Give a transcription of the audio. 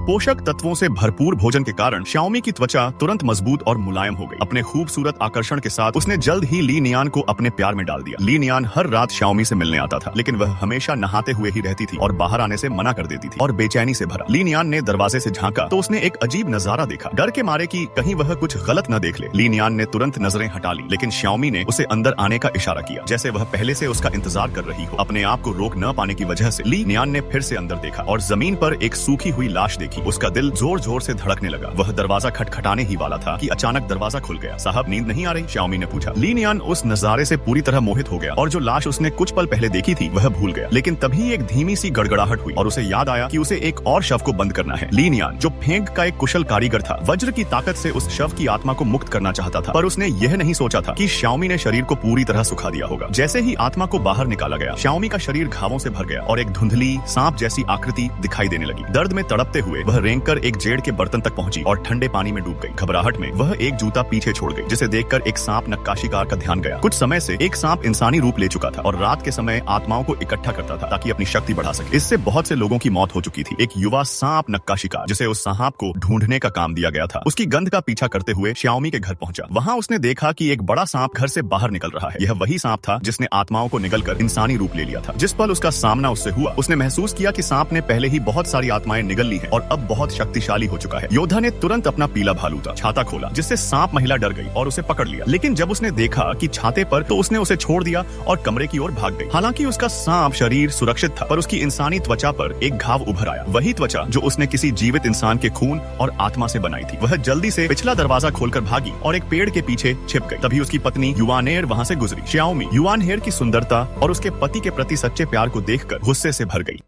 पोषक तत्वों से भरपूर भोजन के कारण श्याओमी की त्वचा तुरंत मजबूत और मुलायम हो गई। अपने खूबसूरत आकर्षण के साथ उसने जल्द ही ली नियान को अपने प्यार में डाल दिया। ली नियान हर रात श्याओमी से मिलने आता था, लेकिन वह हमेशा नहाते हुए ही रहती थी और बाहर आने से मना कर देती थी और बेचैनी से भरा। ली नियान ने दरवाजे से झांका तो उसने एक अजीब नजारा देखा। डर के मारे कि कहीं वह कुछ गलत न देख ले, ली नियान ने तुरंत नजरें हटा ली, लेकिन श्याओमी ने उसे अंदर आने का इशारा किया, जैसे वह पहले से उसका इंतजार कर रही हो। अपने आप को रोक न पाने की वजह से ली नियान ने फिर से अंदर देखा और जमीन पर एक सूखी हुई लाश देखी। उसका दिल जोर जोर से धड़कने लगा। वह दरवाजा खटखटाने ही वाला था कि अचानक दरवाजा खुल गया। साहब, नींद नहीं आ रही? श्याओमी ने पूछा। ली नियान उस नजारे से पूरी तरह मोहित हो गया और जो लाश उसने कुछ पल पहले देखी थी वह भूल गया। लेकिन तभी एक धीमी सी गड़गड़ाहट हुई और उसे याद आया कि उसे एक और शव को बंद करना है। ली नियान, जो फेंक का एक कुशल कारीगर था, वज्र की ताकत से उस शव की आत्मा को मुक्त करना चाहता था, पर उसने यह नहीं सोचा था कि श्याओमी ने शरीर को पूरी तरह सुखा दिया होगा। जैसे ही आत्मा को बाहर निकाला गया, श्याओमी का शरीर घावों से भर गया और एक धुंधली सांप जैसी आकृति दिखाई देने लगी। दर्द में तड़पते हुए वह रेंगकर एक जेड़ के बर्तन तक पहुंची और ठंडे पानी में डूब गई। घबराहट में वह एक जूता पीछे छोड़ गई, जिसे देखकर एक सांप नक्काशीकार का ध्यान गया। कुछ समय से एक सांप इंसानी रूप ले चुका था और रात के समय आत्माओं को इकट्ठा करता था ताकि अपनी शक्ति बढ़ा सके। इससे बहुत से लोगों की मौत हो चुकी थी। एक युवा सांप नक्काशीकार, जिसे उस सांप को ढूंढने का काम दिया गया था, उसकी गंध का पीछा करते हुए श्याओमी के घर पहुंचा। वहां उसने देखा कि एक बड़ा सांप घर से बाहर निकल रहा है। यह वही सांप था जिसने आत्माओं को निगलकर इंसानी रूप ले लिया था। जिस पल उसका सामना उससे हुआ, उसने महसूस किया कि सांप ने पहले ही बहुत सारी आत्माएं निगल ली हैं और अब बहुत शक्तिशाली हो चुका है। योद्धा ने तुरंत अपना पीला भालूता छाता खोला, जिससे सांप महिला डर गई और उसे पकड़ लिया। लेकिन जब उसने देखा कि छाते पर, तो उसने उसे छोड़ दिया और कमरे की ओर भाग गई। हालांकि उसका सांप शरीर सुरक्षित था, पर उसकी इंसानी त्वचा पर एक घाव उभर आया। वही त्वचा जो उसने किसी जीवित इंसान के खून और आत्मा से बनाई थी। वह जल्दी से पिछला दरवाजा खोलकर भागी और एक पेड़ के पीछे छिप गई। तभी उसकी पत्नी युआनहेर वहां से गुजरी। श्याओमी युआनहेर की सुंदरता और उसके पति के प्रति सच्चे प्यार को देखकर गुस्से से भर गई।